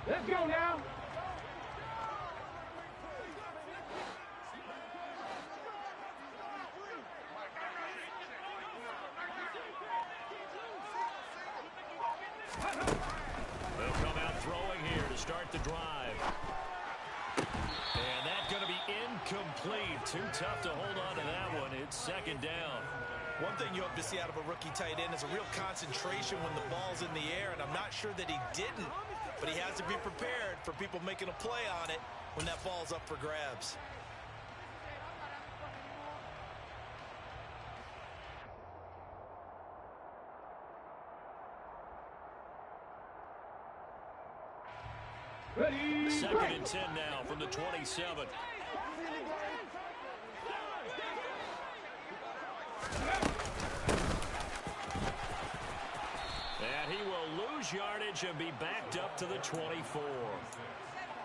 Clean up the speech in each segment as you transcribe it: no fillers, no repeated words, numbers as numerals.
Let's go now. They'll come out throwing here to start the drive. And that's going to be incomplete. Too tough to hold on to that one. It's second down. One thing you hope to see out of a rookie tight end is a real concentration when the ball's in the air, and I'm not sure that he didn't, but he has to be prepared for people making a play on it when that ball's up for grabs. Ready. Second and 10 now from the 27. And he will lose yardage and be backed up to the 24.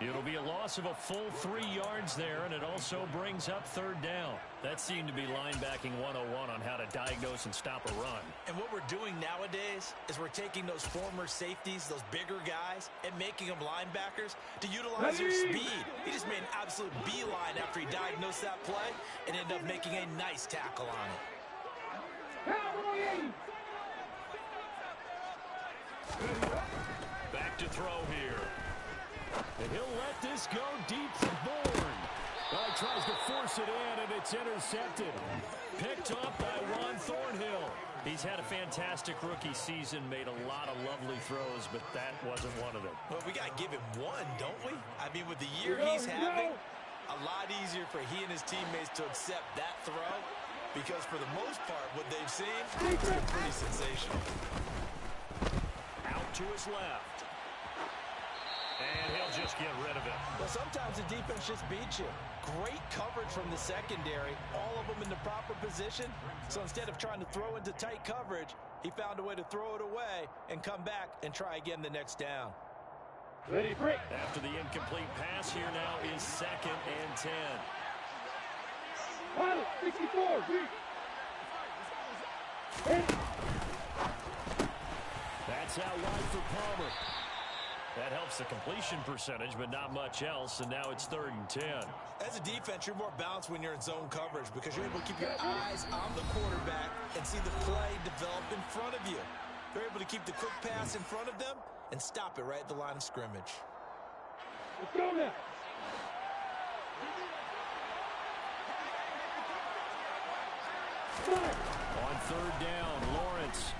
It'll be a loss of a full 3 yards there, and it also brings up third down. That seemed to be linebacking 101 on how to diagnose and stop a run. And what we're doing nowadays is we're taking those former safeties, those bigger guys, and making them linebackers to utilize their speed. He just made an absolute beeline after he diagnosed that play and ended up making a nice tackle on it. Back to throw here. And he'll let this go deep for Bourne. Well, he tries to force it in, and it's intercepted. Picked up by Ron Thornhill. He's had a fantastic rookie season, made a lot of lovely throws, but that wasn't one of them. Well, we got to give him one, don't we? I mean, with the year he's having, a lot easier for he and his teammates to accept that throw, because for the most part, what they've seen is pretty sensational. Out to his left. And he'll just get rid of it. Well, sometimes the defense just beats you. Great coverage from the secondary, all of them in the proper position. So instead of trying to throw into tight coverage, he found a way to throw it away and come back and try again the next down. Ready, break. After the incomplete pass, here now is second and 10. Final, 64. That's out wide for Palmer. That helps the completion percentage, but not much else, and now it's third and 10. As a defense, you're more balanced when you're in zone coverage because you're able to keep your eyes on the quarterback and see the play develop in front of you. They're able to keep the quick pass in front of them and stop it right at the line of scrimmage. Let's go now. On third down, Lawrence.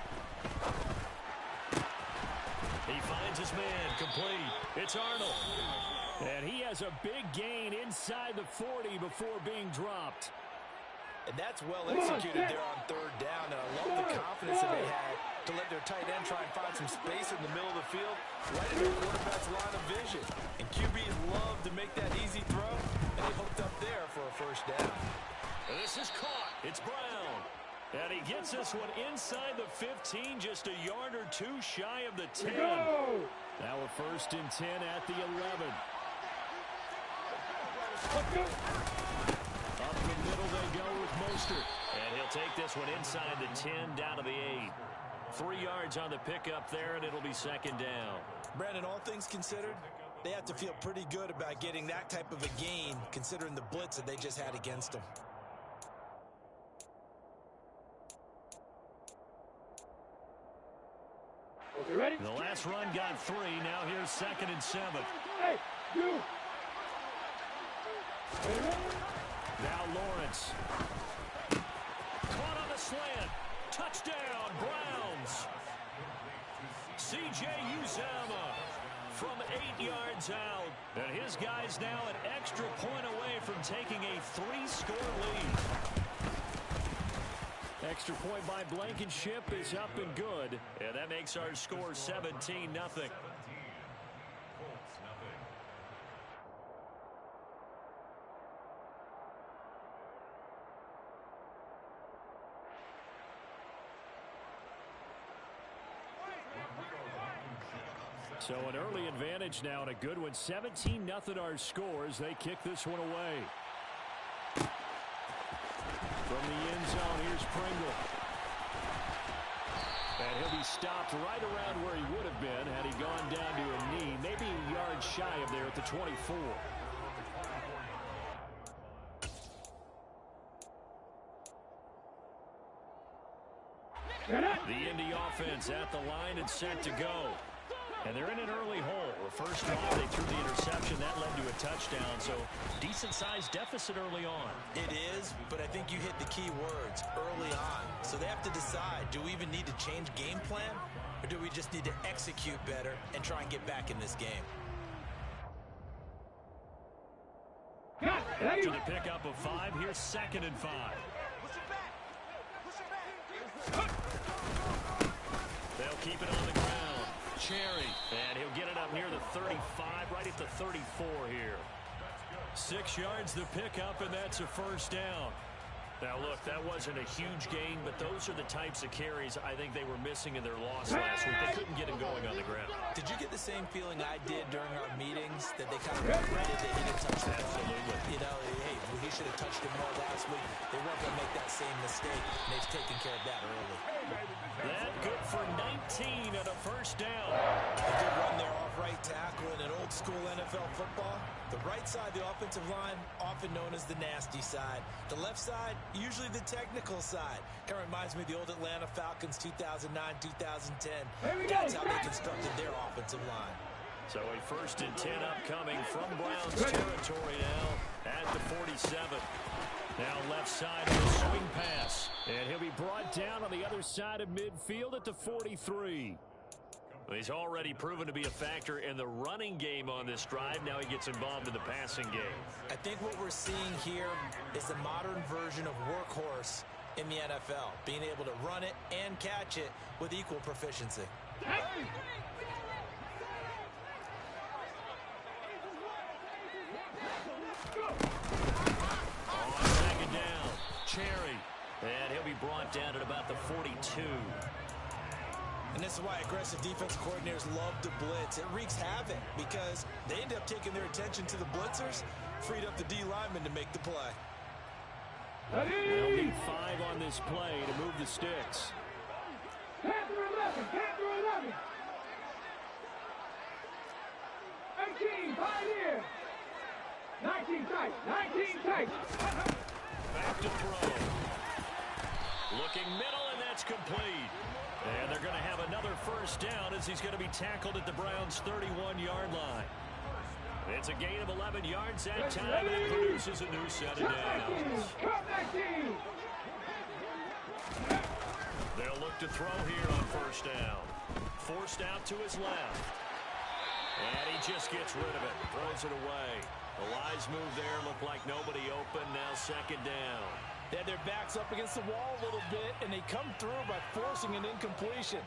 He finds his man, complete. It's Arnold. And he has a big gain inside the 40 before being dropped. And that's well executed there on third down. And I love the confidence that they had to let their tight end try and find some space in the middle of the field, right in their quarterback's line of vision. And QBs love to make that easy throw, and they hooked up there for a first down. And this is caught. It's Brown. And he gets this one inside the 15, just a yard or two shy of the 10. Now a first and 10 at the 11. Up the middle they go with Mostert. And he'll take this one inside the 10, down to the 8. 3 yards on the pickup there, and it'll be second down. Brandon, all things considered, they have to feel pretty good about getting that type of a gain, considering the blitz that they just had against them. Okay, ready? The last run got 3. Now here's second and 7. Hey, you. Now Lawrence. Caught on the slant. Touchdown, Browns. C.J. Uzama from 8 yards out. And his guy's now an extra point away from taking a 3-score lead. Extra point by Blankenship is up and good. And that makes our score 17-0. So an early advantage now and a good one. 17-0 our scores. They kick this one away. From the end zone, here's Pringle. And he'll be stopped right around where he would have been had he gone down to a knee. Maybe a yard yards shy of there at the 24. The Indy offense at the line and set to go. And they're in an early hole. The first drive, they threw the interception. That led to a touchdown, so decent-sized deficit early on. It is, but I think you hit the key words, early on. So they have to decide, do we even need to change game plan, or do we just need to execute better and try and get back in this game? After the pickup of 5, here's 2nd and 5. They'll keep it on the ground. Cherry, and he'll get it up near the 35, right at the 34 here. 6 yards the pickup, and that's a first down. Now, look, that wasn't a huge gain, but those are the types of carries I think they were missing in their loss last week. They couldn't get him going on the ground. Did you get the same feeling I did during our meetings, that they kind of regretted that he didn't touch the ball? Absolutely. You know, hey, he should have touched him more last week. They weren't going to make that same mistake, and they've taken care of that early. That good for 19 and a first down. A good run there off right tackle in an old-school NFL football. The right side, the offensive line, often known as the nasty side. The left side, usually the technical side. Kind of reminds me of the old Atlanta Falcons 2009, 2010. That's how they constructed their offensive line. So a 1st and 10 upcoming from Browns territory now at the 47. Now left side of the swing pass. And he'll be brought down on the other side of midfield at the 43. He's already proven to be a factor in the running game on this drive. Now he gets involved in the passing game. I think what we're seeing here is the modern version of workhorse in the NFL. Being able to run it and catch it with equal proficiency. On 2nd down, Cherry. And he'll be brought down at about the 42. And this is why aggressive defense coordinators love to blitz. It wreaks havoc because they end up taking their attention to the blitzers, freed up the D lineman to make the play. They'll need 5 on this play to move the sticks. Panther 11, Panther 11. 18, 5 here. 19 tight, 19 tight. Back to throw. Looking middle, and that's complete. And they're going to have another first down as he's going to be tackled at the Browns' 31-yard line. It's a gain of 11 yards that time, and it produces a new set of downs. They'll look to throw here on first down. Forced out to his left. And he just gets rid of it, throws it away. The wise move there, looked like nobody open, now 2nd down. They had their backs up against the wall a little bit, and they come through by forcing an incompletion.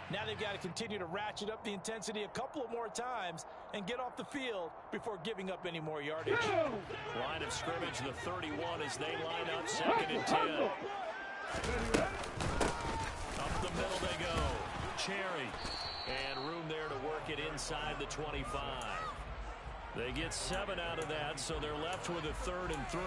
Now they've got to continue to ratchet up the intensity a couple of more times and get off the field before giving up any more yardage. Line of scrimmage, the 31 as they line up 2nd and 10. Up the middle they go. Cherry. And room there to work it inside the 25. They get 7 out of that, so they're left with a 3rd and 3.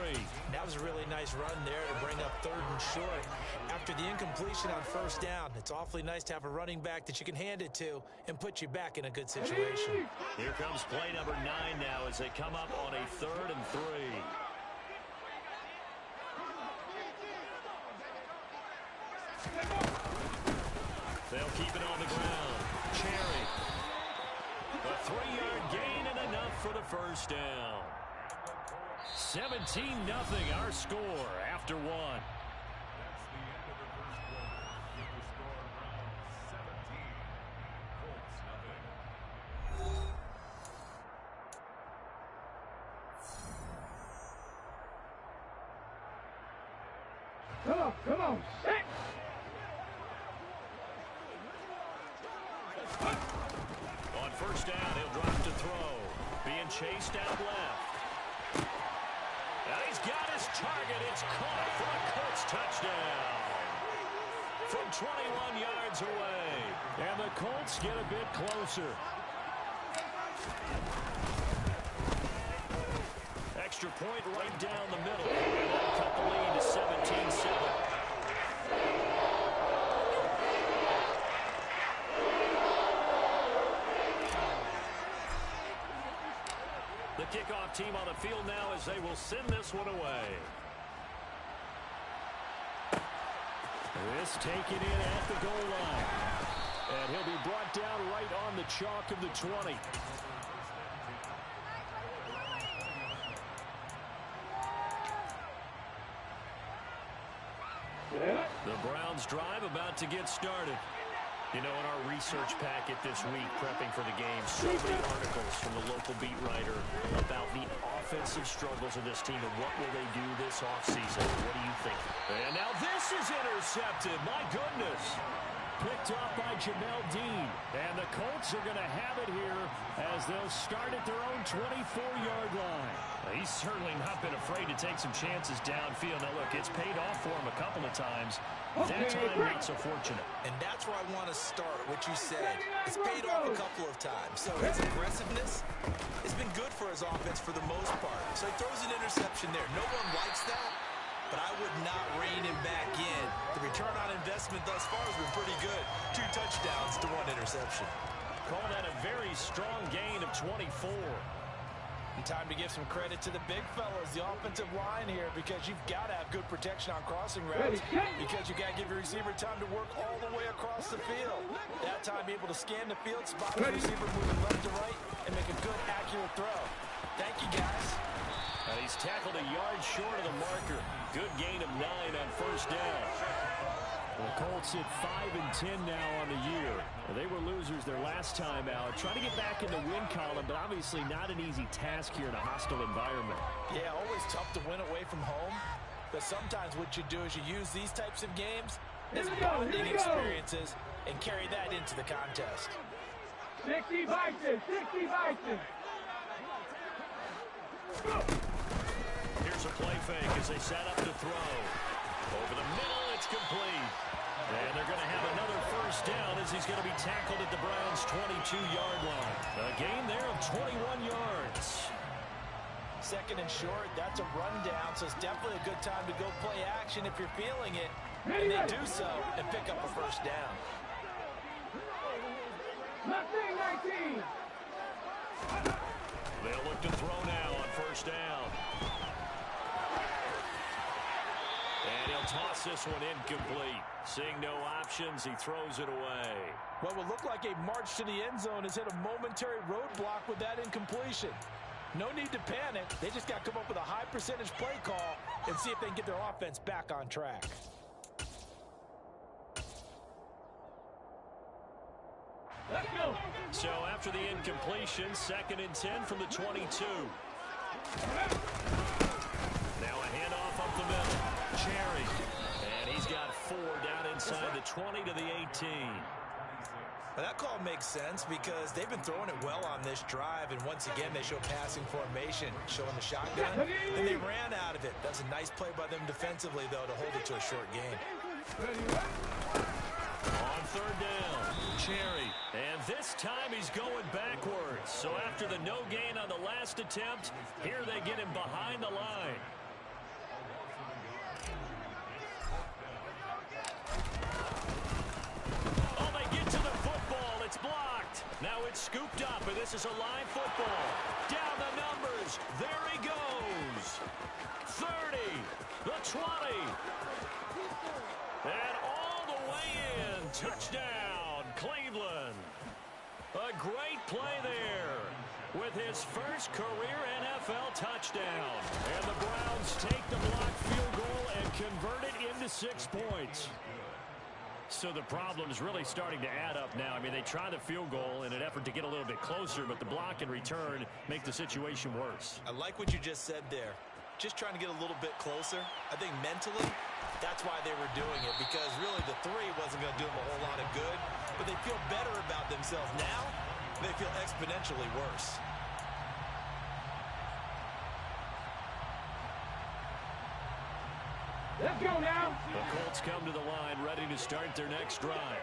That was a really nice run there to bring up 3rd and short. After the incompletion on first down, it's awfully nice to have a running back that you can hand it to and put you back in a good situation. Here comes play number 9 now as they come up on a 3rd and 3. They'll keep it on the ground. Cherry. A 3-yard gain and enough for the first down. 17-0 our score after 1. Come on, set. On first down, he'll drop to throw. Being chased out left. Now he's got his target. It's caught for a Colts touchdown. From 21 yards away. And the Colts get a bit closer. Extra point right down the middle. And that'll cut the lead to 17-7. The kickoff team on the field now as they will send this one away. This taken in at the goal line. And he'll be brought down right on the chalk of the 20. The Browns drive about to get started. You know, in our research packet this week, prepping for the game, so many articles from the local beat writer about the offensive struggles of this team and what will they do this offseason. What do you think? And now this is intercepted. My goodness. Picked off by Jamel Dean. And the Colts are going to have it here as they'll start at their own 24-yard line. He's certainly not been afraid to take some chances downfield. Now, look, it's paid off for him a couple of times. That time, not so fortunate. And that's where I want to start, what you said. It's paid off a couple of times. So his aggressiveness has been good for his offense for the most part. So he throws an interception there. No one likes that, but I would not rein him back in. The return on investment thus far has been pretty good. 2 touchdowns to 1 interception. Call that a very strong gain of 24. And time to give some credit to the big fellas, the offensive line here, because you've got to have good protection on crossing routes, because you got to give your receiver time to work all the way across the field. That time able to scan the field, spot the receiver moving left to right, and make a good, accurate throw. Thank you, guys. And he's tackled a yard short of the marker. Good gain of 9 on first down. The Colts hit 5-10 now on the year. They were losers their last time out. Trying to get back in the win column, but obviously not an easy task here in a hostile environment. Yeah, always tough to win away from home. But sometimes what you do is you use these types of games as bonding experiences and carry that into the contest. 60 Bison, 60 Bison. Here's a play fake as they set up to throw. Over the middle, it's complete. And they're going to have another first down as he's going to be tackled at the Browns' 22-yard line. A gain there of 21 yards. Second and short, that's a rundown, so it's definitely a good time to go play action if you're feeling it. And they do so and pick up a first down. Mustang 19. They'll look to throw now on first down. And he'll toss this one incomplete. Seeing no options, he throws it away. What will look like a march to the end zone has hit a momentary roadblock with that incompletion. No need to panic. They just got to come up with a high percentage play call and see if they can get their offense back on track. Let's go. So after the incompletion, 2nd and 10 from the 22. Now a handoff up the middle. Cherry. And he's got 4 down inside the 20 to the 18. Now that call makes sense because they've been throwing it well on this drive, and once again they show passing formation, showing the shotgun, and they ran out of it. That's a nice play by them defensively, though, to hold it to a short gain. On 3rd down, Cherry. And this time he's going backwards. So after the no gain on the last attempt, here they get him behind the line. Oh, they get to the football. It's blocked. Now it's scooped up, and this is a live football. Down the numbers. There he goes. 30, the 20. And all the way in. Touchdown, Cleveland. A great play there with his first career NFL touchdown. And the Browns take the blocked field goal and convert it into 6 points. So the problem is really starting to add up now. I mean, they try the field goal in an effort to get a little bit closer, but the block and return make the situation worse. I like what you just said there. Just trying to get a little bit closer. I think mentally, that's why they were doing it, because really the 3 wasn't going to do them a whole lot of good. But they feel better about themselves now. They feel exponentially worse. Let's go now. The Colts come to the line ready to start their next drive.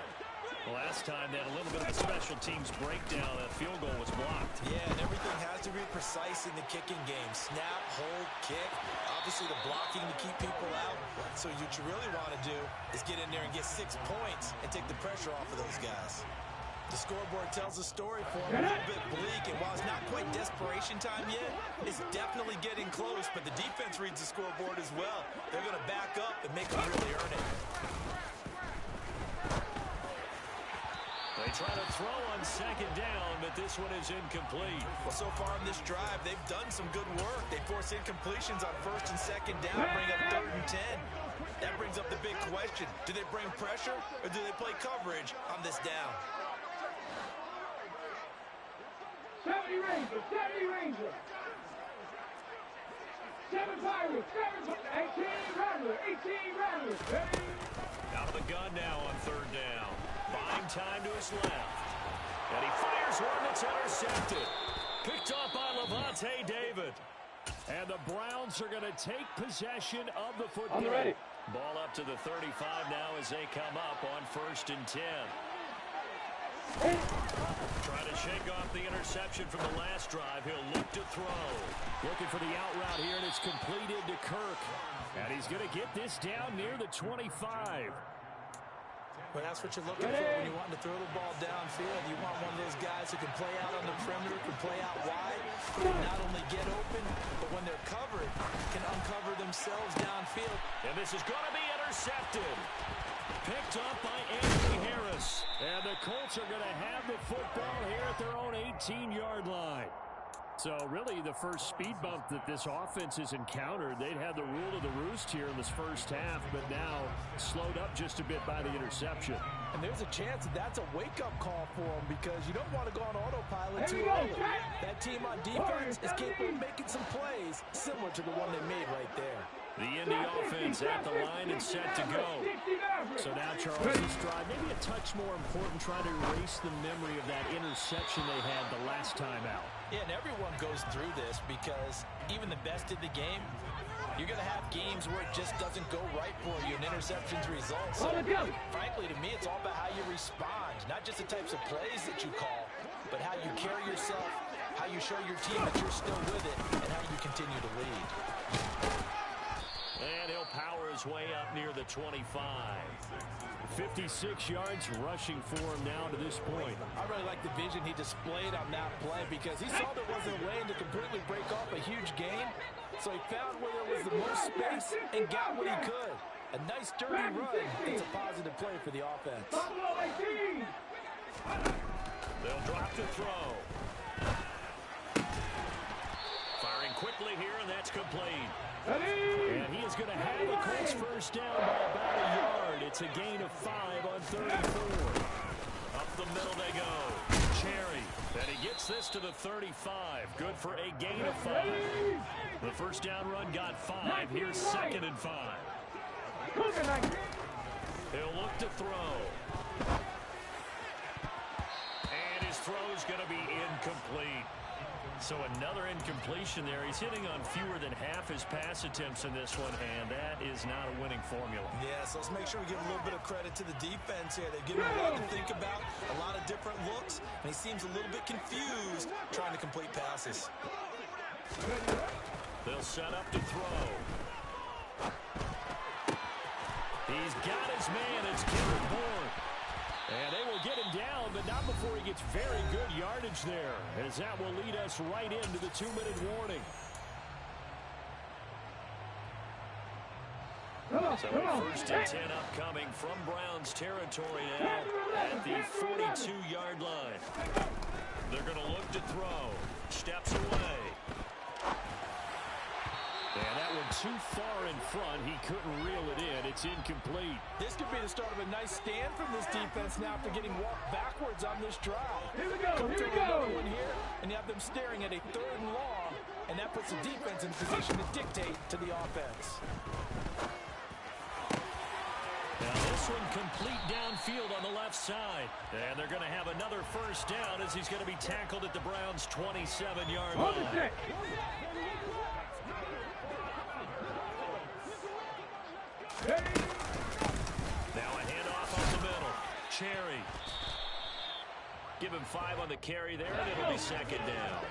Last time they had a little bit of a special teams breakdown. That field goal was blocked. Yeah, and everything has to be precise in the kicking game. Snap, hold, kick. Obviously the blocking to keep people out. So what you really want to do is get in there and get 6 points and take the pressure off of those guys. The scoreboard tells a story for them, a little bit bleak, and while it's not quite desperation regulation time yet. It's definitely getting close, but the defense reads the scoreboard as well. They're going to back up and make them really earn it. They try to throw on second down, but this one is incomplete. Well, so far in this drive, they've done some good work. They force incompletions on first and second down, bring up 3rd and 10. That brings up the big question. Do they bring pressure or do they play coverage on this down? 70 Rangers, 70 Rangers. 7 Pirates, 18 Rattlers, 18 Rattlers. Out of the gun now on 3rd down. Buying time to his left. And he fires one that's intercepted. Picked off by Levante David. And the Browns are going to take possession of the football. On the ready. Ball up to the 35 now as they come up on 1st and 10. Trying to shake off the interception from the last drive. He'll look to throw. Looking for the out route here, and it's completed to Kirk. And he's going to get this down near the 25. Well, that's what you're looking for when you want to throw the ball downfield. You want one of those guys who can play out on the perimeter, can play out wide, can not only get open, but when they're covered, can uncover themselves downfield. And this is going to be intercepted. Picked up by Anthony Harris. And the Colts are going to have the football here at their own 18-yard line. So really the first speed bump that this offense has encountered, they'd had the rule of the roost here in this first half, but now slowed up just a bit by the interception. And there's a chance that that's a wake-up call for them because you don't want to go on autopilot too early. That team on defense is capable of making some plays similar to the one they made right there. The Indy offense at the line and set to go. So now Charles' drive, maybe a touch more important, trying to erase the memory of that interception they had the last time out. Yeah, and everyone goes through this because even the best in the game, you're going to have games where it just doesn't go right for you and interceptions result. So, frankly, to me, it's all about how you respond, not just the types of plays that you call, but how you carry yourself, how you show your team that you're still with it, and how you continue to lead. And he'll power his way up near the 25. 56 yards rushing for him now to this point. I really like the vision he displayed on that play because he saw there wasn't a lane to completely break off a huge gain. So he found where there was the most space and got what he could. A nice dirty run. It's a positive play for the offense. They'll drop to throw. Firing quickly here, and that's complete. And he is going to have the Colts first down by about a yard. It's a gain of 5 on 34. Up the middle they go. Cherry. And he gets this to the 35. Good for a gain of 5. The first down run got 5. Here's 2nd and 5. He'll look to throw. And his throw's going to be incomplete. So another incompletion there. He's hitting on fewer than half his pass attempts in this one, and that is not a winning formula. Yes, let's make sure we give a little bit of credit to the defense here. They've given him a lot to think about, a lot of different looks, and he seems a little bit confused trying to complete passes. They'll set up to throw. He's got his man. It's Garrett Bourne. And they will get him down, but not before he gets very good yardage there, as that will lead us right into the 2-minute warning. So first and 10 upcoming from Browns territory now at the 42-yard line. They're going to look to throw. Steps away. And that one too far in front. He couldn't reel it in. It's incomplete. This could be the start of a nice stand from this defense now after getting walked backwards on this drive. Here we go, Come here we to another go. one here, and you have them staring at a 3rd and long, and that puts the defense in position to dictate to the offense. Now this one complete downfield on the left side. And they're going to have another first down as he's going to be tackled at the Browns' 27-yard line. Now a handoff up the middle. Cherry. Give him 5 on the carry there, and it'll be 2nd down.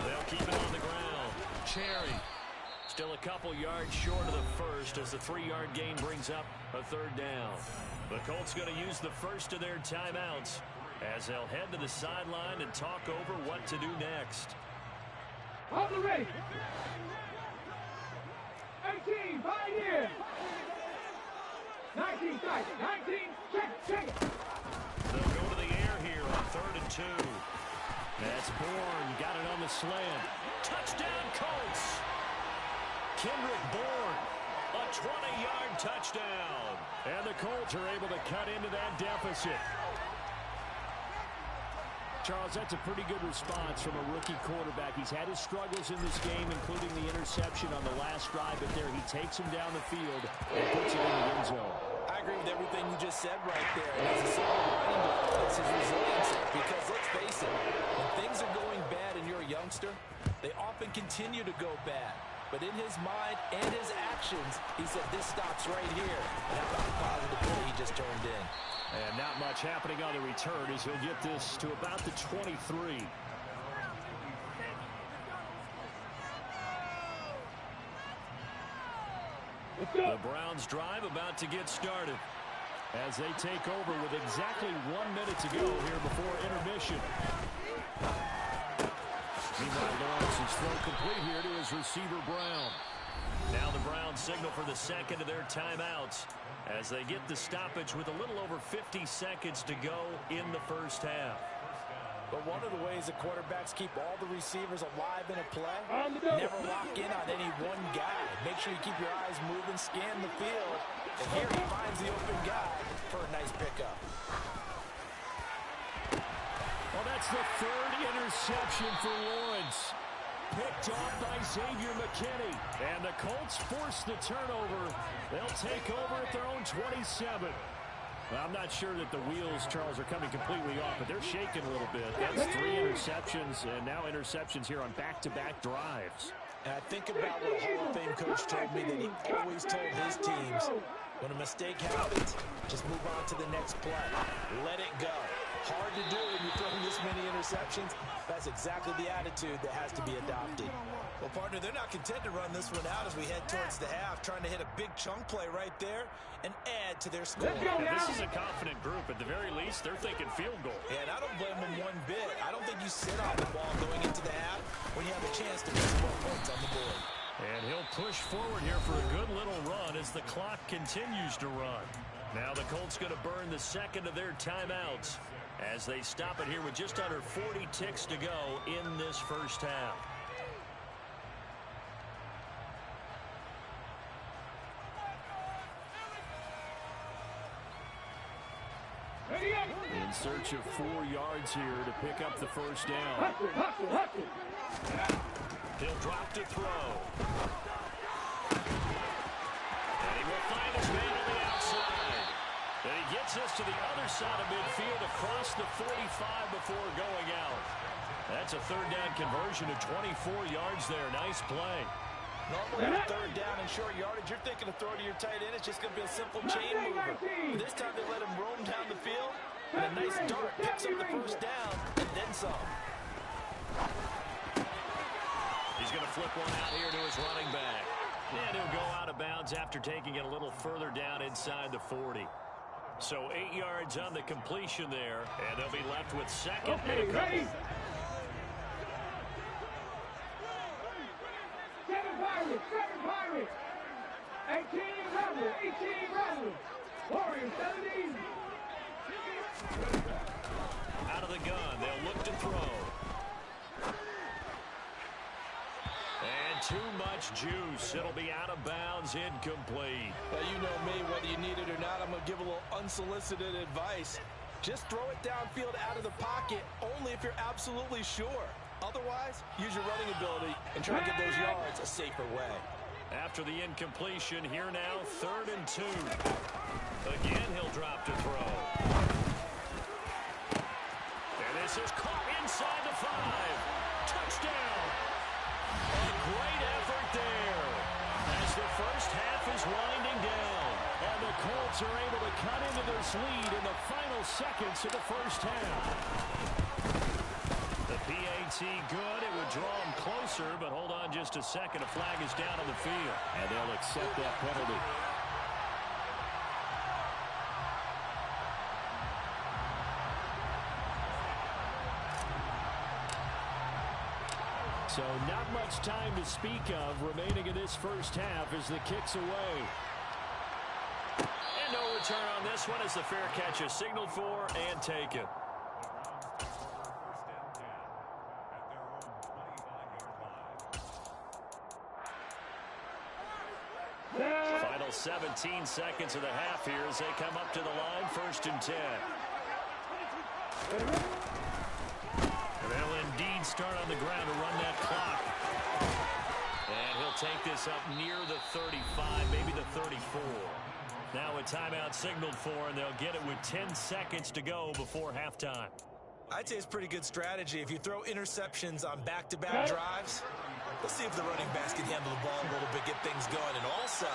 They'll keep it on the ground. Cherry. Still a couple yards short of the first as the 3-yard gain brings up a 3rd down. The Colts going to use the first of their timeouts as they'll head to the sideline and talk over what to do next. On the ready. 18, Pioneer. 19, side. 19, check it. They'll go to the air here on 3rd and 2. That's Bourne, got it on the slant. Touchdown, Colts. Kendrick Bourne, a 20-yard touchdown. And the Colts are able to cut into that deficit. Charles, that's a pretty good response from a rookie quarterback. He's had his struggles in this game, including the interception on the last drive, but there he takes him down the field and puts it in the end zone. I agree with everything you just said right there. And it's a silver lining to all this is resiliency. Because let's face it, when things are going bad and you're a youngster, they often continue to go bad. But in his mind and his actions, he said this stops right here. And how about the positive play he just turned in? And not much happening on the return as he'll get this to about the 23. The Browns drive about to get started as they take over with exactly 1 minute to go here before intermission. Meanwhile, Lawrence is thrown complete here to his receiver, Brown. Now the Browns signal for the second of their timeouts as they get the stoppage with a little over 50 seconds to go in the first half. But one of the ways the quarterbacks keep all the receivers alive in a play, never lock in on any one guy. Make sure you keep your eyes moving, scan the field, and here he finds the open guy for a nice pickup. Well, that's the 3rd interception for Lawrence. Picked off by Xavier McKinney. And the Colts force the turnover. They'll take over at their own 27. Well, I'm not sure that the wheels, Charles, are coming completely off, but they're shaking a little bit. That's 3 interceptions, and now interceptions here on back-to-back drives. And I think about what a Hall of Fame coach told me that he always told his teams, when a mistake happens, just move on to the next play. Let it go. Hard to do when you're throwing this many interceptions. That's exactly the attitude that has to be adopted. Well, partner, they're not content to run this one out as we head towards the half, trying to hit a big chunk play right there and add to their score. And this is a confident group. At the very least, they're thinking field goal. Yeah, and I don't blame them one bit. I don't think you sit on the ball going into the half when you have a chance to put some more points on the board. And he'll push forward here for a good little run as the clock continues to run. Now the Colts going to burn the second of their timeouts as they stop it here with just under 40 ticks to go in this first half. In search of 4 yards here to pick up the first down. He'll drop to throw. And he will find his man on the outside. And he gets us to the other side of midfield across the 45 before going out. That's a 3rd down conversion of 24 yards there. Nice play. Normally on 3rd down and short yardage, you're thinking to throw to your tight end. It's just going to be a simple chain mover. This time they let him roam down the field. And a nice dart picks up the first down and then some. He's going to flip one out here to his running back. And he'll go out of bounds after taking it a little further down inside the 40. So 8 yards on the completion there, and they'll be left with second and a couple. 7 Pirates. 18 Rebels. Warriors 17. Out of the gun, they'll look to throw. And too much juice. It'll be out of bounds, incomplete. Well, you know me, whether you need it or not, I'm going to give a little unsolicited advice. Just throw it downfield out of the pocket, only if you're absolutely sure. Otherwise, use your running ability and try to get those yards a safer way. After the incompletion, here now, 3rd and 2. Again, he'll drop to throw. And this is caught inside the 5. Touchdown! A great effort there as the first half is winding down. And the Colts are able to cut into this lead in the final seconds of the first half. The PAT good. It would draw them closer, but hold on just a second. A flag is down on the field. And they'll accept that penalty. So not much time to speak of remaining in this first half as the kick's away. And no return on this one as the fair catch is signaled for and taken. Final 17 seconds of the half here as they come up to the line, 1st and 10. They'll indeed start on the ground to run that clock. And he'll take this up near the 35, maybe the 34. Now a timeout signaled for, and they'll get it with 10 seconds to go before halftime. I'd say it's pretty good strategy. If you throw interceptions on back-to-back drives, let's see if the running backs can handle the ball a little bit, get things going, and also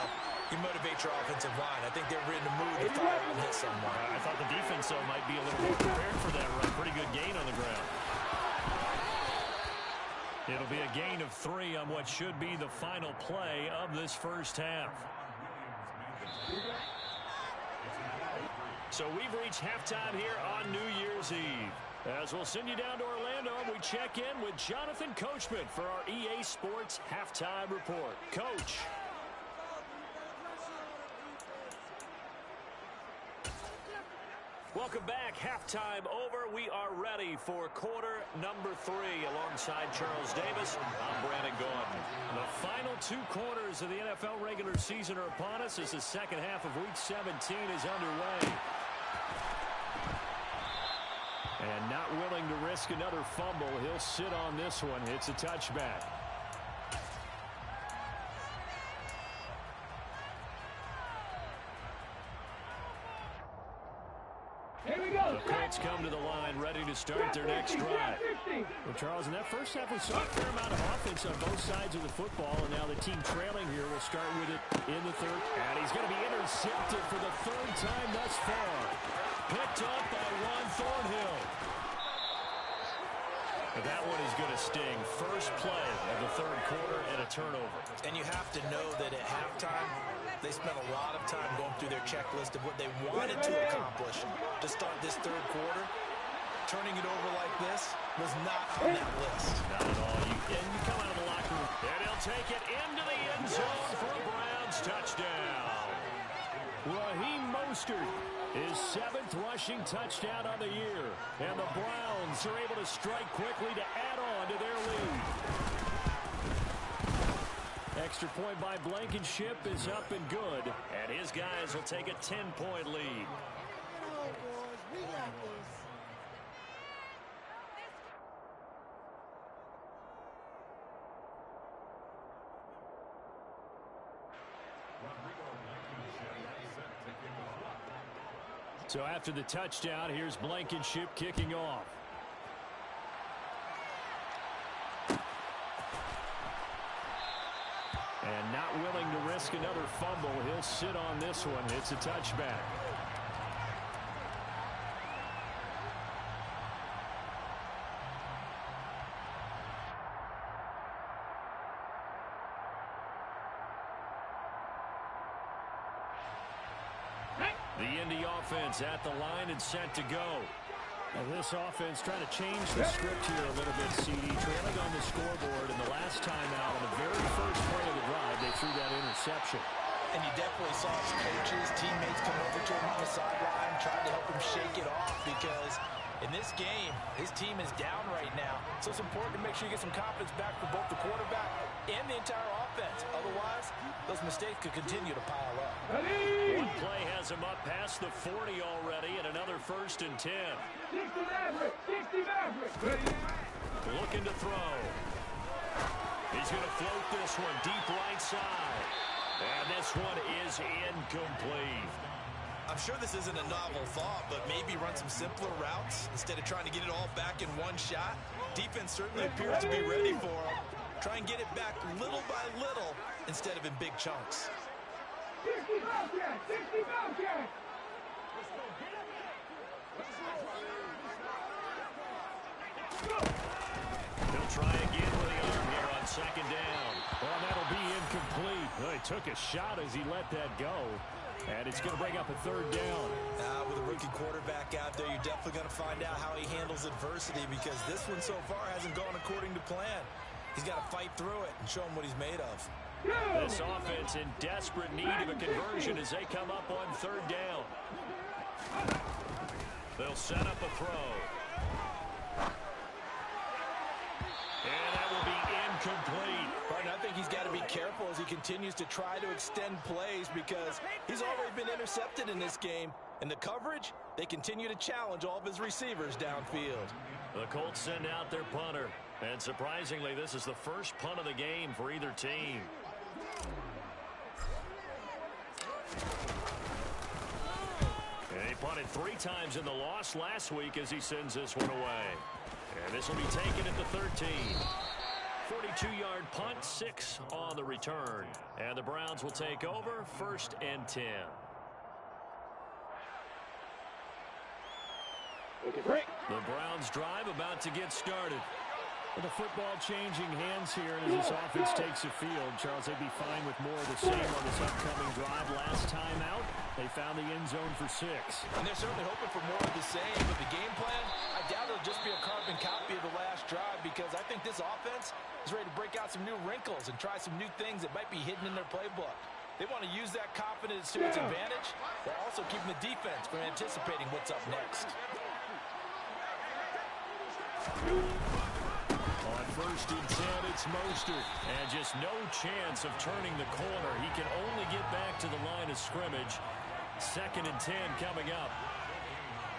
you motivate your offensive line. I think they're in the mood to fire and hit someone. I thought the defense, though, might be a little more prepared for that run. Pretty good gain on the ground. It'll be a gain of 3 on what should be the final play of this first half. So we've reached halftime here on New Year's Eve. As we'll send you down to Orlando, we check in with Jonathan Coachman for our EA Sports Halftime Report. Coach. Welcome back. Halftime over. We are ready for quarter number 3 alongside Charles Davis. I'm Brandon Gordon. The final 2 quarters of the NFL regular season are upon us as the second half of Week 17 is underway. And not willing to risk another fumble, he'll sit on this one. It's a touchback. Here we go. The Colts come to the line, ready to start their next drive. Well, Charles, in that first half, we saw a fair amount of offense on both sides of the football, and now the team trailing here will start with it in the third. And he's going to be intercepted for the 3rd time thus far. Picked up by Juan Thornhill. But that one is going to sting. First play of the 3rd quarter and a turnover. And you have to know that at halftime, they spent a lot of time going through their checklist of what they wanted to accomplish to start this 3rd quarter. Turning it over like this was not on that list. Not at all. And you come out of the locker room, and he'll take it into the end zone for a Browns touchdown. Raheem Mostert, his 7th rushing touchdown on the year. And the Browns are able to strike quickly to add on to their lead. Extra point by Blankenship is up and good. And his guys will take a 10-point lead. We got this. So after the touchdown, here's Blankenship kicking off. And not willing to risk another fumble, he'll sit on this one. It's a touchback. The Indy offense at the line and set to go. And this offense trying to change the script here a little bit, CD. Trailing on the scoreboard, and the last time out on the very first play of the drive, they threw that interception. And you definitely saw his coaches, teammates come over to him on the sideline, trying to help him shake it off because in this game, his team is down right now. So it's important to make sure you get some confidence back for both the quarterback and the entire offense. Otherwise, those mistakes could continue to pile up. One play has him up past the 40 already, and another 1st and 10. 60 Maverick. 60 Maverick. Looking to throw. He's going to float this one deep right side. And this one is incomplete. I'm sure this isn't a novel thought, but maybe run some simpler routes instead of trying to get it all back in one shot. Defense certainly appears to be ready for him. Try and get it back little by little instead of in big chunks. 60 Bobcat. 60 Bobcat. He'll try again with the arm here on 2nd down. Well, that'll be incomplete. Well, he took a shot as he let that go. And it's going to bring up a 3rd down. With a rookie quarterback out there, you're definitely going to find out how he handles adversity because this one so far hasn't gone according to plan. He's got to fight through it and show him what he's made of. This offense in desperate need of a conversion as they come up on third down. They'll set up a throw. And that will be incomplete. Right, I think he's got to be careful as he continues to try to extend plays because he's already been intercepted in this game. And the coverage, they continue to challenge all of his receivers downfield. The Colts send out their punter. And surprisingly, this is the first punt of the game for either team. And he punted 3 times in the loss last week as he sends this one away. And this will be taken at the 13. 42-yard punt, 6 on the return. And the Browns will take over, 1st and 10. The Browns drive about to get started. With the football changing hands here as this offense takes the field, Charles, they'd be fine with more of the same on this upcoming drive. Last time out, they found the end zone for 6. And they're certainly hoping for more of the same, but the game plan, I doubt it'll just be a carbon copy of the last drive because I think this offense is ready to break out some new wrinkles and try some new things that might be hidden in their playbook. They want to use that confidence to its advantage while also keeping the defense from anticipating what's up next. On 1st and 10, it's Mostert. And just no chance of turning the corner. He can only get back to the line of scrimmage. 2nd and 10 coming up.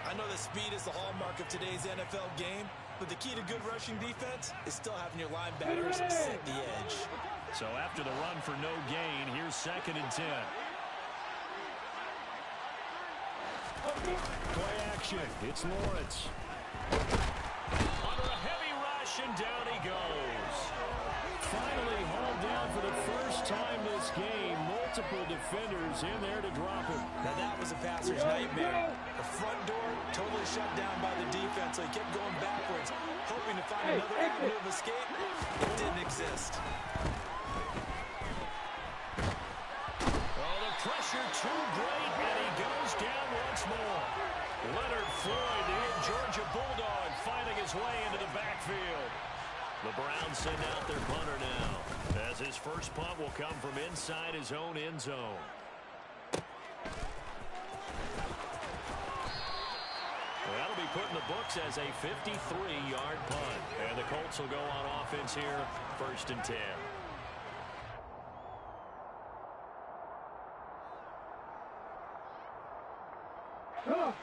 I know that speed is the hallmark of today's NFL game, but the key to good rushing defense is still having your linebackers set the edge. So after the run for no gain, here's 2nd and 10. Play action. It's Lawrence. Under a heavy rush, and down he goes. Finally hauled down for the first time this game. Multiple defenders in there to drop him. Now that was a passer's nightmare. The front door totally shut down by the defense, so he kept going backwards, hoping to find another avenue of escape. It didn't exist. Oh, the pressure too great, and he goes down once more. Leonard Floyd, the Georgia Bulldog, finding his way into the backfield. The Browns send out their punter now, as his first punt will come from inside his own end zone. Well, that'll be put in the books as a 53-yard punt. And the Colts will go on offense here, 1st and 10.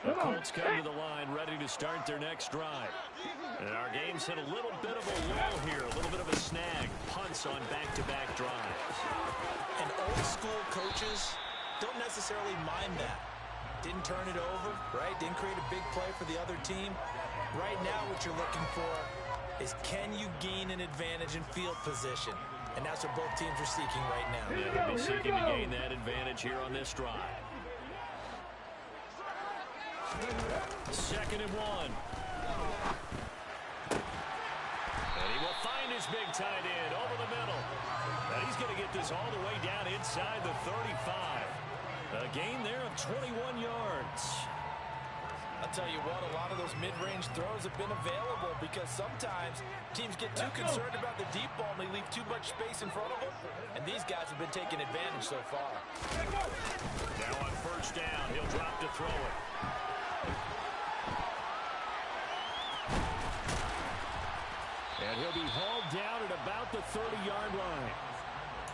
The Colts come to the line, ready to start their next drive. And our game's hit a little bit of a lull here, a little bit of a snag. Punts on back-to-back drives. And old-school coaches don't necessarily mind that. Didn't turn it over, right? Didn't create a big play for the other team. Right now what you're looking for is can you gain an advantage in field position? And that's what both teams are seeking right now. Yeah, they'll be seeking to gain that advantage here on this drive. 2nd and 1. And he will find his big tight end over the middle. And he's going to get this all the way down inside the 35. A gain there of 21 yards. I'll tell you what, a lot of those mid-range throws have been available because sometimes teams get too concerned about the deep ball and they leave too much space in front of them. And these guys have been taking advantage so far. Now on 1st down, he'll drop to throw it. And he'll be hauled down at about the 30-yard line.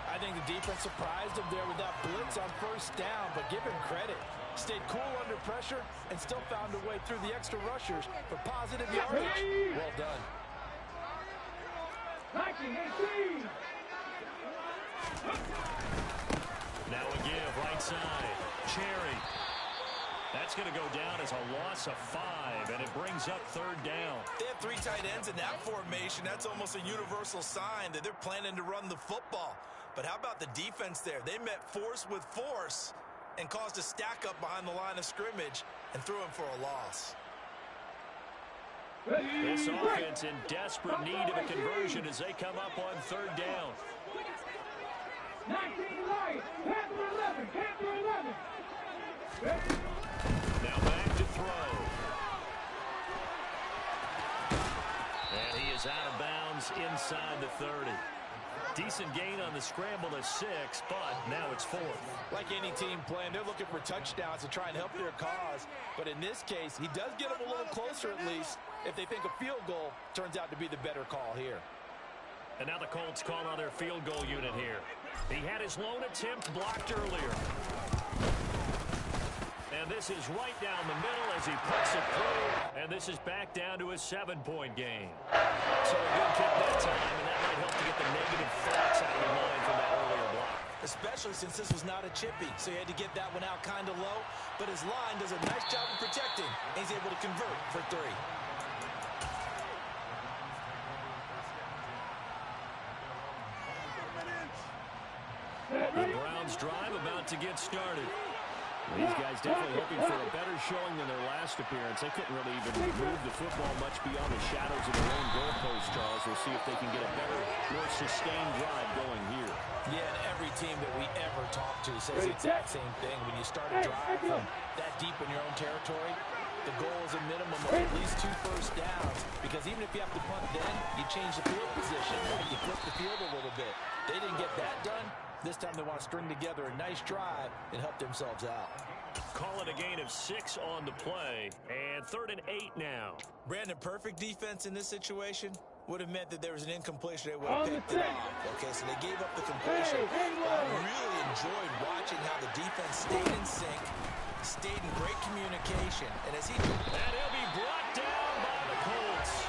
I think the defense surprised him there with that blitz on 1st down, but give him credit. Stayed cool under pressure and still found a way through the extra rushers for positive yardage. Well done. 1918. Now a give right side. Cherry. That's going to go down as a loss of 5, and it brings up 3rd down. They have 3 tight ends in that formation. That's almost a universal sign that they're planning to run the football. But how about the defense there? They met force with force and caused a stack up behind the line of scrimmage and threw him for a loss. This offense in desperate need of a conversion as they come up on 3rd down. 19 right. Panther 11. Panther 11. Now back to throw. And he is out of bounds Browns inside the 30. Decent gain on the scramble to 6, but now it's 4th. Like any team playing, they're looking for touchdowns to try and help their cause. But in this case, he does get them a little closer at least if they think a field goal turns out to be the better call here. And now the Colts call on their field goal unit here. He had his lone attempt blocked earlier. And this is right down the middle as he puts it through. And this is back down to a 7-point game. So a good kick that time, and that might help to get the negative thoughts out of your mind from that earlier block. Especially since this was not a chippy, so he had to get that one out kind of low. But his line does a nice job of protecting, and he's able to convert for 3. The Browns drive about to get started. These guys definitely hoping for a better showing than their last appearance. They couldn't really even move the football much beyond the shadows of their own goalpost, Charles. We'll see if they can get a better, more sustained drive going here. Yeah, and every team that we ever talk to says the exact same thing. When you start a drive from that deep in your own territory, the goal is a minimum of at least 2 first downs. Because even if you have to punt then, you change the field position. You flip the field a little bit. They didn't get that done. This time they want to string together a nice drive and help themselves out. Call it a gain of 6 on the play. And 3rd and 8 now. Brandon, perfect defense in this situation would have meant that there was an incompletion. They would have picked it off. Okay, so they gave up the completion. I really enjoyed watching how the defense stayed in sync, stayed in great communication. And as he... And he'll be brought down by the Colts.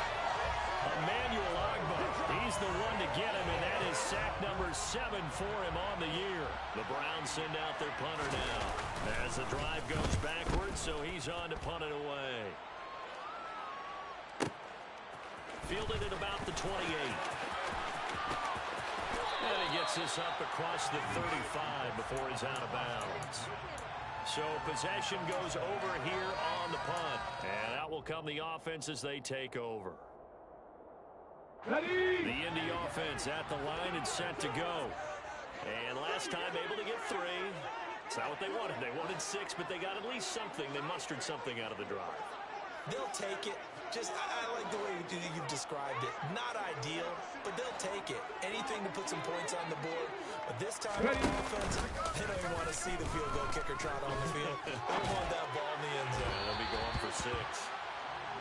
Emmanuel Ogbah. He's the one to get him, and that is sack number 7 for him on the year. The Browns send out their punter now as the drive goes backwards, so he's on to punt it away. Fielded at about the 28. And he gets this up across the 35 before he's out of bounds. So possession goes over here on the punt. And out will come the offense as they take over. Ready. The Indy offense at the line and set to go. And last time able to get 3. It's not what they wanted. They wanted 6, but they got at least something. They mustered something out of the drive. They'll take it. I like the way you've described it. Not ideal, but they'll take it. Anything to put some points on the board. But this time on offense, they don't even want to see the field goal kicker trot on the field. They want that ball in the end zone. They'll be going for 6.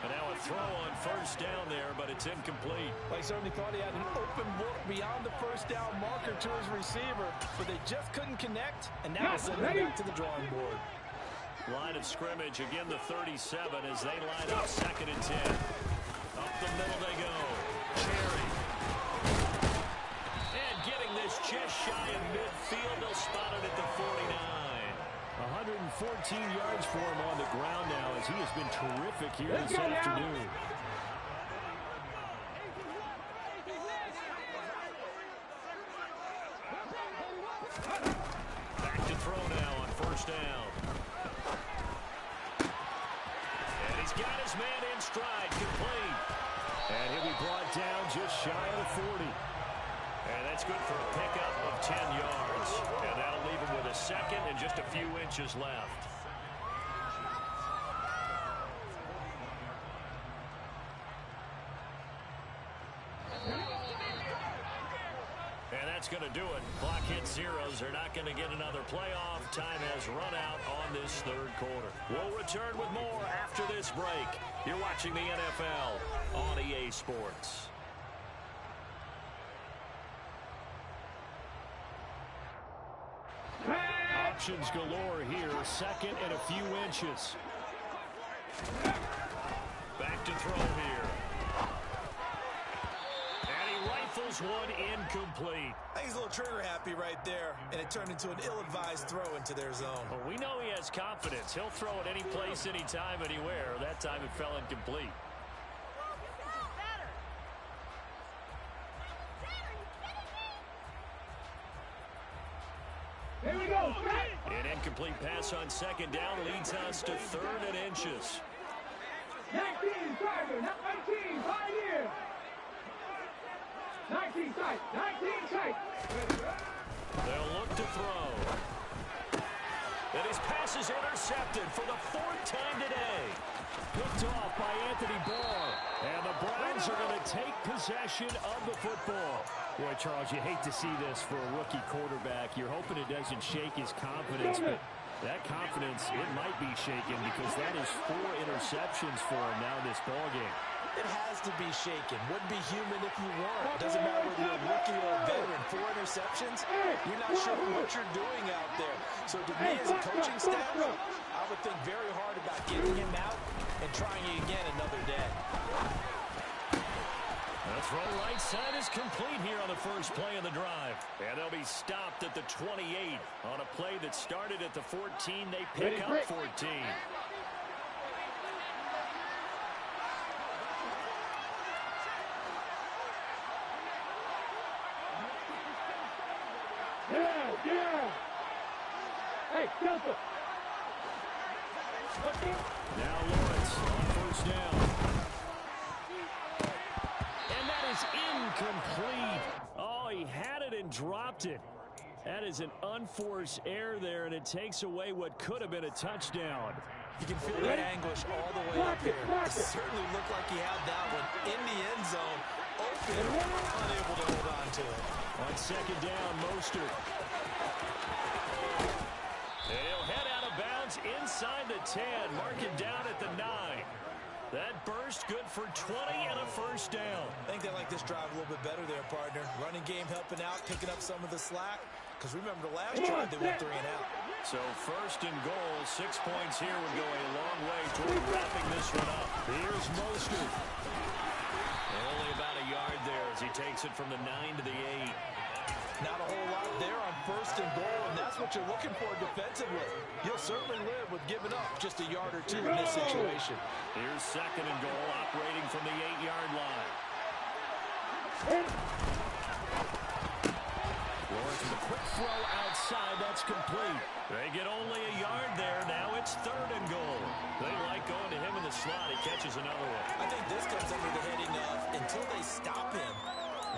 And now a throw on first down there, but it's incomplete. Well, he certainly thought he had an open look beyond the first down marker to his receiver, but they just couldn't connect, and now it's sending him back to the drawing board. Line of scrimmage, again the 37 as they line up 2nd and 10. Up the middle they go. Cherry. And getting this just shy of midfield, they'll spot it at the 49. 114 yards for him on the ground now as he has been terrific here this afternoon. Back to throw now on first down. And he's got his man in stride, complete. And he'll be brought down just shy of the 40. And that's good for a pickup of 10 yards. And that'll leave him with a 2nd and just a few inches left. And that's going to do it. Clock hits 0s. They're not going to get another playoff. Time has run out on this 3rd quarter. We'll return with more after this break. You're watching the NFL on EA Sports. Options galore here. 2nd and a few inches. Back to throw here. And he rifles one incomplete. I think he's a little trigger happy right there, and it turned into an ill-advised throw into their zone. Well, we know he has confidence. He'll throw it any place, anytime, anywhere. That time it fell incomplete. Here we go. An incomplete pass on 2nd down leads us to 3rd and inches. 19 driver, 19 pioneer. 19 tight, 19 tight. They'll look to throw. And his pass is intercepted for the 4th time today. Picked off by Anthony Barr. And the Browns are going to take possession of the football. Boy, Charles, you hate to see this for a rookie quarterback. You're hoping it doesn't shake his confidence, but that confidence, it might be shaken because that is 4 interceptions for him now in this ballgame. It has to be shaken. Wouldn't be human if you weren't. Doesn't matter whether you're a rookie or a veteran. 4 interceptions, you're not sure what you're doing out there. So to me as a coaching staff, I would think very hard about getting him out and trying it again another day. The throw right side is complete here on the first play of the drive. And they'll be stopped at the 28 on a play that started at the 14. They pick up 14. Yeah. Hey, Delta. Now Lawrence on first down. And that is incomplete. Oh, he had it and dropped it. That is an unforced error there, and it takes away what could have been a touchdown. You can feel that anguish all the way up there. It certainly looked like he had that one in the end zone, open, unable to hold on to it. On second down, Mostert. He'll head out of bounds inside the 10, marking down at the 9. That burst good for 20 and a first down. I think they like this drive a little bit better there, partner. Running game helping out, picking up some of the slack. Because remember, the last drive they went 3 and out. So first and goal, 6 points here would go a long way toward wrapping this one up. Here's Mostert. Only about a yard there as he takes it from the 9 to the 8. Not a whole lot there on first and goal, and that's what you're looking for defensively. You'll certainly live with giving up just a yard or 2 in this situation. Here's second and goal, operating from the 8-yard line. Lawrence with a quick throw outside. That's complete. They get only a yard there. Now it's third and goal. They like going to him in the slot. He catches another one. I think this comes under the heading of until they stop him,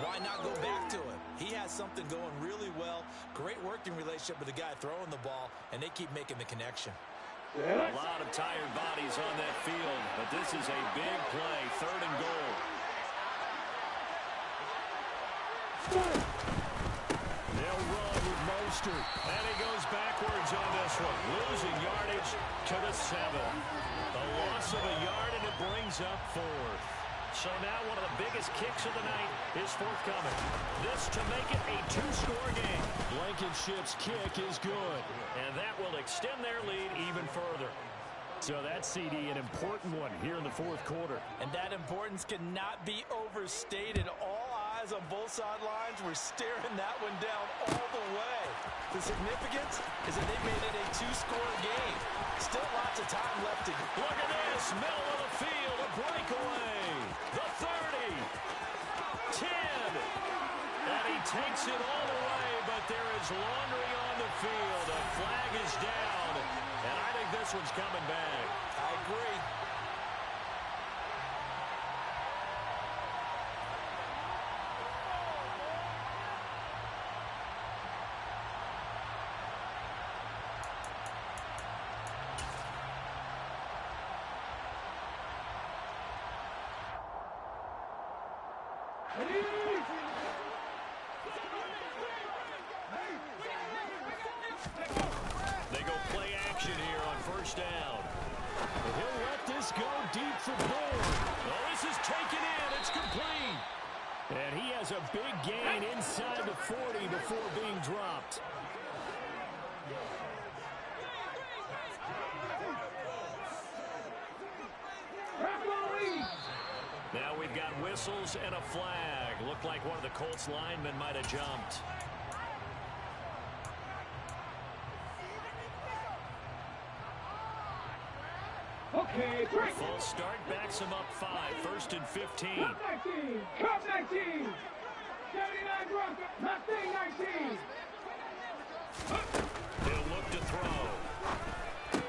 why not go back to him? He has something going really well. Great working relationship with the guy throwing the ball, and they keep making the connection. A lot of tired bodies on that field, but this is a big play. Third and goal. They'll run with Mostert, and he goes backwards on this one, losing yardage to the 7. A loss of a yard, and it brings up 4. So now one of the biggest kicks of the night is forthcoming. This to make it a 2-score game. Blankenship's kick is good, and that will extend their lead even further. So that's, CD, an important one here in the 4th quarter. And that importance cannot be overstated. All eyes on both sidelines were staring that one down all the way. The significance is that they made it a 2-score game. Still lots of time left to go. Look at this, middle of the field, a breakaway. The 30, 10, and he takes it all the way, but there is laundry on the field. A flag is down, and I think this one's coming back. I agree. They go play action here on first down. And he'll let this go deep for Bourne. Oh, this is taken in. It's complete. And he has a big gain inside the 40 before being dropped. Now we've got whistles and a flag. Looked like one of the Colts linemen might have jumped. Okay, great. Full start backs him up 5. First and 15. Cup 19. Cup 19. 79 Bronco. Nothing 19. He'll look to throw.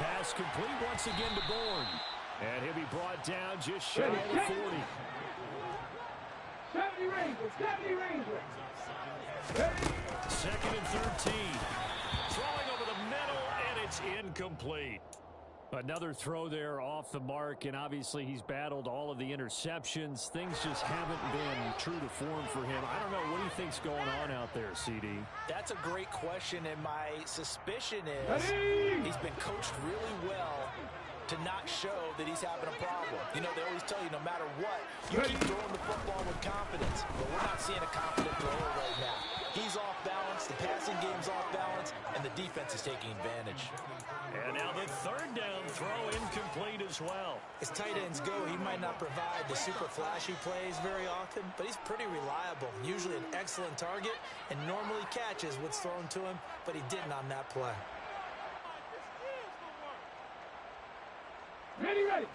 Pass complete once again to Bourne. And he'll be brought down just shy of the 40. 70 Rangers. 70 Rangers. Second and 13. Throwing over the middle. it's incomplete. Another throw there off the mark, and obviously he's battled all of the interceptions. Things just haven't been true to form for him. I don't know. What do you think's going on out there, CD? That's a great question, and my suspicion is he's been coached really well to not show that he's having a problem. You know, they always tell you no matter what, you keep throwing the football with confidence. But we're not seeing a confident thrower right now. He's off balance, the passing game's off balance, and the defense is taking advantage. And now the third down throw incomplete as well. As tight ends go, he might not provide the super flashy plays very often, but he's pretty reliable, usually an excellent target, and normally catches what's thrown to him, but he didn't on that play. Ready, ready.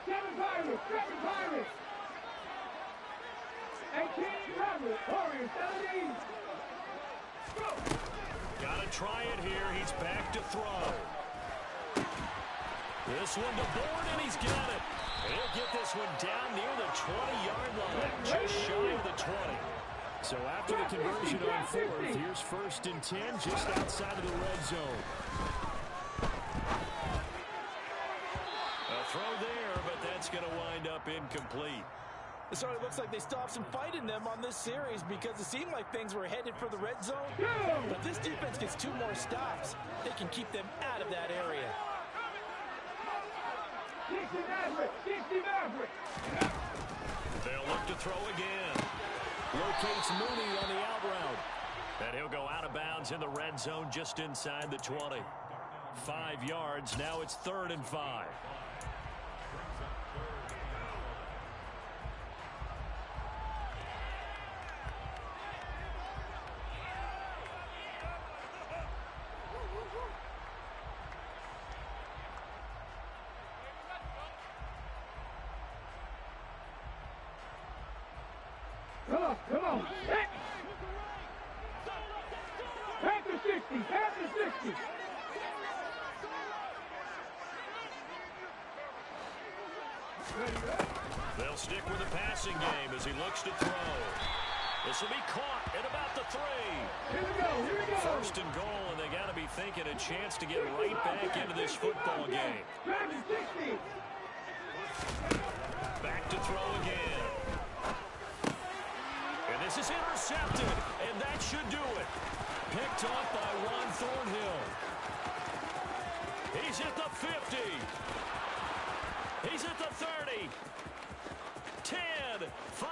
Seven Pirates, 18 Rebels, Warriors, 17. Go. Gotta try it here. He's back to throw. This one to Bourne, and he's got it. He'll get this one down near the 20-yard line, just shy of the 20. So after the conversion on fourth, here's 1st and 10, just outside of the red zone. A throw there, but that's going to wind up incomplete. It sort of looks like they stopped some fight in them on this series because it seemed like things were headed for the red zone. But if this defense gets 2 more stops, they can keep them out of that area. 60 Maverick. They'll look to throw again. Locates Mooney on the out route. And he'll go out of bounds in the red zone just inside the 20. 5 yards. Now it's 3rd and 5. Come on. Panther 60, Panther 60. They'll stick with the passing game as he looks to throw. This will be caught at about the 3. Here we go. 1st and goal, and they got to be thinking a chance to get right back into this football game. Panther 60. Back to throw again. And this is intercepted, and that should do it. Picked off by Juan Thornhill. He's at the 50. He's at the 30. 10, 5,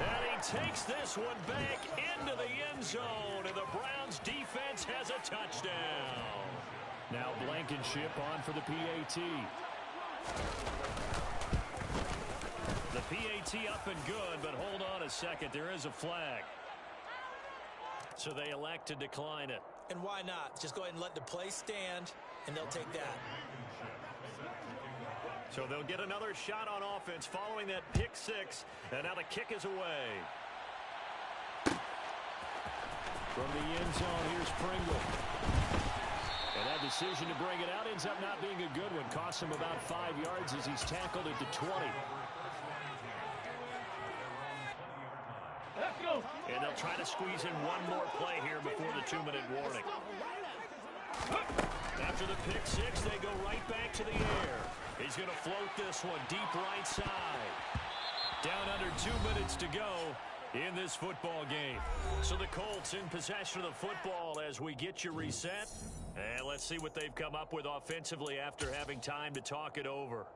and he takes this one back into the end zone, and the Browns defense has a touchdown. Now Blankenship on for the PAT. The PAT up and good, but hold on a second. There is a flag. So they elect to decline it. And why not? Just go ahead and let the play stand, and they'll take that. So they'll get another shot on offense following that pick 6, and now the kick is away. From the end zone, here's Pringle. And that decision to bring it out ends up not being a good one. Costs him about 5 yards as he's tackled at the 20. Let's go. And they'll try to squeeze in one more play here before the 2-minute warning. After the pick 6, they go right back to the air. He's going to float this one deep right side. Down under 2 minutes to go in this football game. So the Colts in possession of the football as we get you reset. And let's see what they've come up with offensively after having time to talk it over.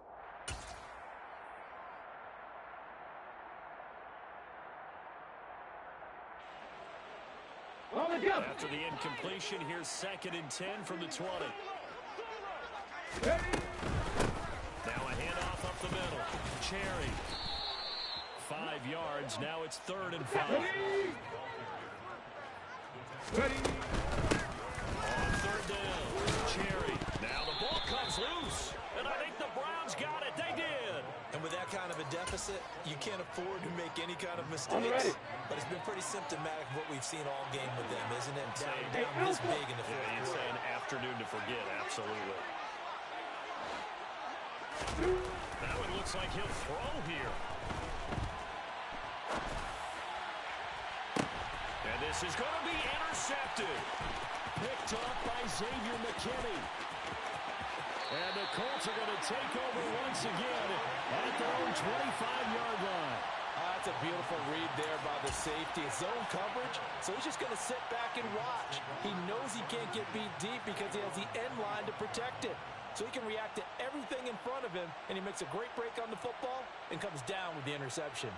After the incompletion, here's 2nd and 10 from the 20. Now a handoff up the middle. Cherry. 5 yards. Now it's 3rd and 5. On 3rd down. Cherry. Now the ball comes loose. And I think the Browns got it. They did. And with that kind of a deficit, you can't afford to make any kind of mistakes. But it's been pretty symptomatic of what we've seen all game with them, isn't it? Down this big in the fourth quarter. You'd say an afternoon to forget. Absolutely. That one looks like he'll throw here. And this This is going to be intercepted. Picked off by Xavier McKinney. And the Colts are going to take over once again at their own 25-yard line. That's a beautiful read there by the safety. Zone coverage, so he's just going to sit back and watch. He knows he can't get beat deep because he has the end line to protect it. So he can react to everything in front of him, and he makes a great break on the football and comes down with the interception.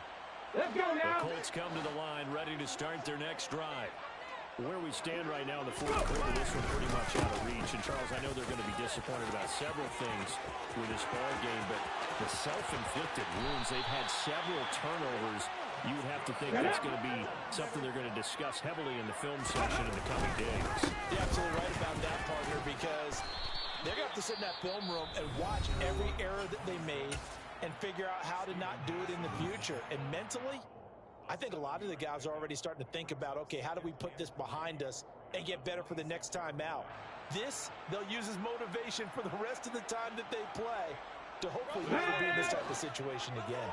Let's go now. The Colts come to the line ready to start their next drive. Where we stand right now in the fourth quarter, this one pretty much out of reach. And, Charles, I know they're going to be disappointed about several things with this ball game, but the self-inflicted wounds, they've had several turnovers. You would have to think that's going to be something they're going to discuss heavily in the film section in the coming days. You're absolutely right about that, partner, because they're going to have to sit in that film room and watch every error that they made and figure out how to not do it in the future. And mentally, I think a lot of the guys are already starting to think about, okay, how do we put this behind us and get better for the next time out? This, they'll use as motivation for the rest of the time that they play to hopefully never be in this type of situation again.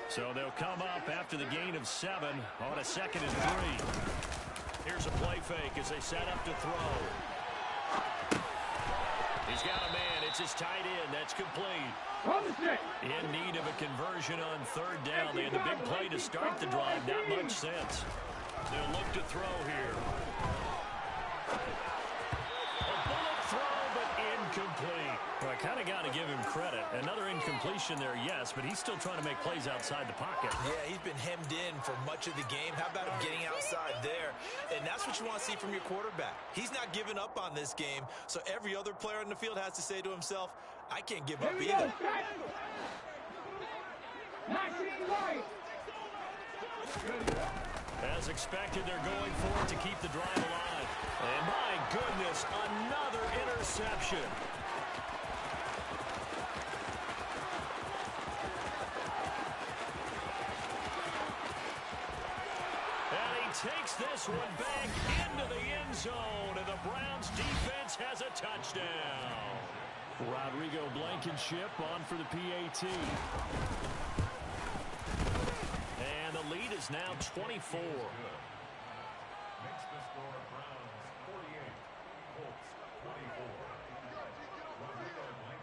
So they'll come up after the gain of 7 on a 2nd and 3. Here's a play fake as they set up to throw. He's got a man. It's his tight end. That's complete. In need of a conversion on 3rd down. They had the big play to start the drive. Not much sense. They'll look to throw here. A bullet throw, but incomplete. Well, I kind of got to give him credit. Another incompletion there, yes, but he's still trying to make plays outside the pocket. Yeah, he's been hemmed in for much of the game. How about him getting outside there? And that's what you want to see from your quarterback. He's not giving up on this game, so every other player in the field has to say to himself, I can't give up either. As expected, they're going for it to keep the drive alive. And my goodness, another interception. And he takes this one back into the end zone, and the Browns defense has a touchdown. Rodrigo Blankenship on for the PAT. And the lead is now 24.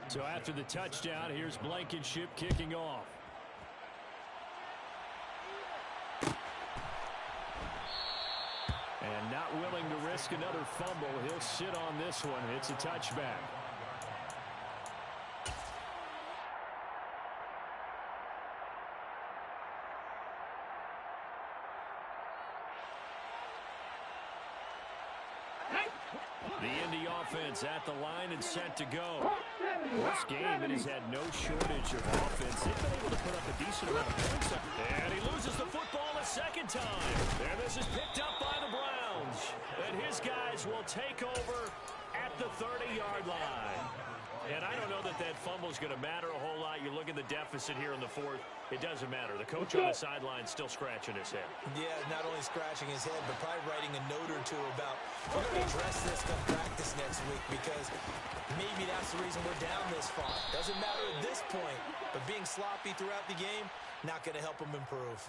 So after the touchdown, here's Blankenship kicking off. And not willing to risk another fumble. He'll sit on this one. It's a touchback. The Indy offense at the line and set to go. This game, it has had no shortage of offense. They've been able to put up a decent amount of points. And he loses the football a second time. And this is picked up by the Browns. And his guys will take over at the 30-yard line. And I don't know that that fumble is going to matter a whole lot. You look at the deficit here in the fourth. It doesn't matter. The coach on the sideline still scratching his head. Yeah, not only scratching his head, but probably writing a note or two about, we're going to address this come practice next week because maybe that's the reason we're down this far. Doesn't matter at this point, but being sloppy throughout the game, not going to help him improve.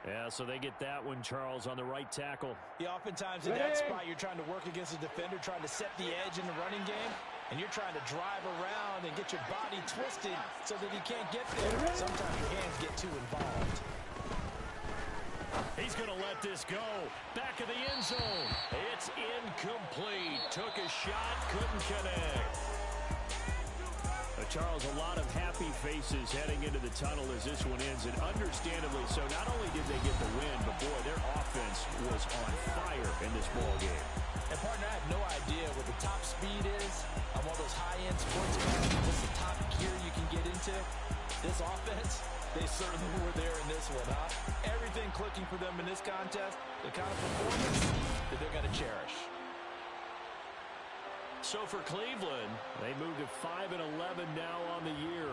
Yeah, so they get that one, Charles, on the right tackle. Yeah, oftentimes in that spot, you're trying to work against a defender, trying to set the edge in the running game, and you're trying to drive around and get your body twisted so that he can't get there. Sometimes your hands get too involved. He's going to let this go. Back of the end zone. It's incomplete. Took a shot, couldn't connect. Charles, a lot of happy faces heading into the tunnel as this one ends, and understandably so. Not only did they get the win, but boy, their offense was on fire in this ball game. And partner, I have no idea what the top speed is on one of those high-end sports cars. This is the top gear you can get into. This offense, they certainly were there in this one, huh? Everything clicking for them in this contest, the kind of performance that they're going to cherish. So for Cleveland, they move to 5-11 now on the year.